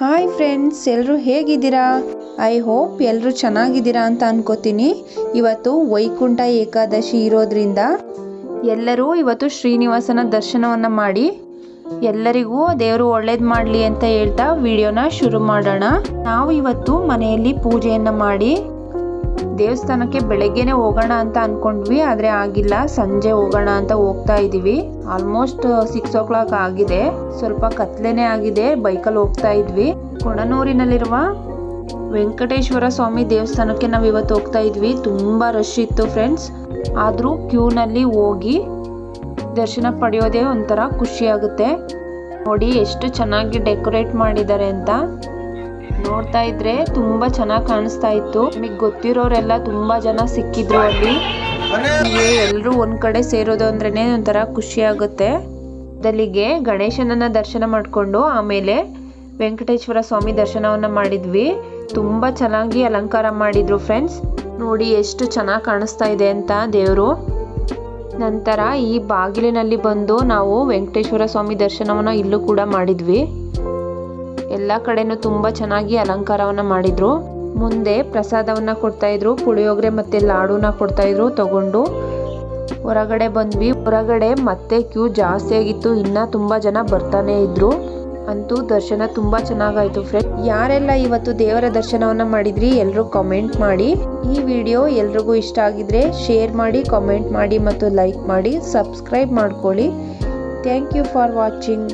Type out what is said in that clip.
Hi friends, ಎಲ್ಲರೂ ಹೇಗಿದ್ದೀರಾ? I hope ಎಲ್ಲರೂ ಚೆನ್ನಾಗಿದ್ದೀರಾ ಅಂತ ಅನ್ಕೋತೀನಿ. ಇವತ್ತು ವೈಕುಂಠ ಏಕಾದಶಿ ಇರೋದ್ರಿಂದ ಎಲ್ಲರೂ ಇವತ್ತು ಶ್ರೀನಿವಾಸನ ದರ್ಶನವನ್ನು ಮಾಡಿ ಎಲ್ಲರಿಗೂ ದೇವರು ಒಳ್ಳೇದು ಮಾಡಲಿ ಅಂತ ಹೇಳ್ತಾ ವಿಡಿಯೋನ ಶುರು ಮಾಡೋಣ. ನಾವು ಇವತ್ತು ಮನೆಯಲ್ಲಿ ಪೂಜೆಯನ್ನು ಮಾಡಿ ದೇವಸ್ಥಾನಕ್ಕೆ ಬೆಳಗ್ಗೆನೆ ಹೋಗೋಣ ಅಂತ ಅನ್ಕೊಂಡ್ವಿ, ಆದರೆ ಆಗಿಲ್ಲ. ಸಂಜೆ ಹೋಗೋಣ ಅಂತ ಹೋಗ್ತಾ ಇದ್ದೀವಿ. ಆಲ್ಮೋಸ್ಟ್ 6 o'clock ಆಗಿದೆ. ಸ್ವಲ್ಪ ಕತ್ಲೆನೇ ಆಗಿದೆ. ಬೈಕಲ್ಲಿ ಹೋಗ್ತಾ ಇದ್ವಿ. ಕೊಣನೂರಿನಲ್ಲಿರುವ ವೆಂಕಟೇಶ್ವರ ಸ್ವಾಮಿ ದೇವಸ್ಥಾನಕ್ಕೆ ನಾವು ಇವತ್ತು ಹೋಗ್ತಾ ಇದ್ವಿ. ತುಂಬ ರಶ್ ಇತ್ತು ಫ್ರೆಂಡ್ಸ್. ಆದರೂ ಕ್ಯೂನಲ್ಲಿ ಹೋಗಿ ದರ್ಶನ ಪಡೆಯೋದೇ ಒಂಥರ ಖುಷಿ ಆಗುತ್ತೆ. ನೋಡಿ ಎಷ್ಟು ಚೆನ್ನಾಗಿ ಡೆಕೋರೇಟ್ ಮಾಡಿದ್ದಾರೆ ಅಂತ. ನೋಡ್ತಾ ಇದ್ರೆ ತುಂಬಾ ಚೆನ್ನಾಗಿ ಕಾಣಿಸ್ತಾ ಇತ್ತು. ನಮಗೆ ಗೊತ್ತಿರೋರೆಲ್ಲ ತುಂಬಾ ಜನ ಸಿಕ್ಕಿದ್ರು. ಅಲ್ಲಿ ಎಲ್ಲರೂ ಒಂದ್ ಕಡೆ ಸೇರೋದು ಅಂದ್ರೇನೆ ಒಂಥರ ಖುಷಿ ಆಗುತ್ತೆ. ಮೊದಲಿಗೆ ಗಣೇಶನನ್ನ ದರ್ಶನ ಮಾಡಿಕೊಂಡು ಆಮೇಲೆ ವೆಂಕಟೇಶ್ವರ ಸ್ವಾಮಿ ದರ್ಶನವನ್ನ ಮಾಡಿದ್ವಿ. ತುಂಬಾ ಚೆನ್ನಾಗಿ ಅಲಂಕಾರ ಮಾಡಿದ್ರು ಫ್ರೆಂಡ್ಸ್. ನೋಡಿ ಎಷ್ಟು ಚೆನ್ನಾಗಿ ಕಾಣಿಸ್ತಾ ಇದೆ ಅಂತ ದೇವರು. ನಂತರ ಈ ಬಾಗಿಲಿನಲ್ಲಿ ಬಂದು ನಾವು ವೆಂಕಟೇಶ್ವರ ಸ್ವಾಮಿ ದರ್ಶನವನ್ನ ಇಲ್ಲೂ ಕೂಡ ಮಾಡಿದ್ವಿ. ಎಲ್ಲ ಕಡೆನೂ ತುಂಬಾ ಚೆನ್ನಾಗಿ ಅಲಂಕಾರವನ್ನ ಮಾಡಿದ್ರು. ಮುಂದೆ ಪ್ರಸಾದವನ್ನ ಕೊಡ್ತಾ ಇದ್ರು. ಪುಳಿಯೋಗರೆ ಮತ್ತೆ ಲಾಡುನ ಕೊಡ್ತಾ ಇದ್ರು. ತಗೊಂಡು ಹೊರಗಡೆ ಬಂದ್ವಿ. ಹೊರಗಡೆ ಮತ್ತೆ ಕ್ಯೂ ಜಾಸ್ತಿ ಆಗಿತ್ತು. ಇನ್ನ ತುಂಬಾ ಜನ ಬರ್ತಾನೆ ಇದ್ರು. ಅಂತೂ ದರ್ಶನ ತುಂಬಾ ಚೆನ್ನಾಗಾಯ್ತು ಫ್ರೆಂಡ್. ಯಾರೆಲ್ಲ ಇವತ್ತು ದೇವರ ದರ್ಶನವನ್ನ ಮಾಡಿದ್ರಿ ಎಲ್ಲರೂ ಕಾಮೆಂಟ್ ಮಾಡಿ. ಈ ವಿಡಿಯೋ ಎಲ್ರಿಗೂ ಇಷ್ಟ ಆಗಿದ್ರೆ ಶೇರ್ ಮಾಡಿ, ಕಾಮೆಂಟ್ ಮಾಡಿ ಮತ್ತು ಲೈಕ್ ಮಾಡಿ, ಸಬ್ಸ್ಕ್ರೈಬ್ ಮಾಡ್ಕೊಳ್ಳಿ. Thank you for watching.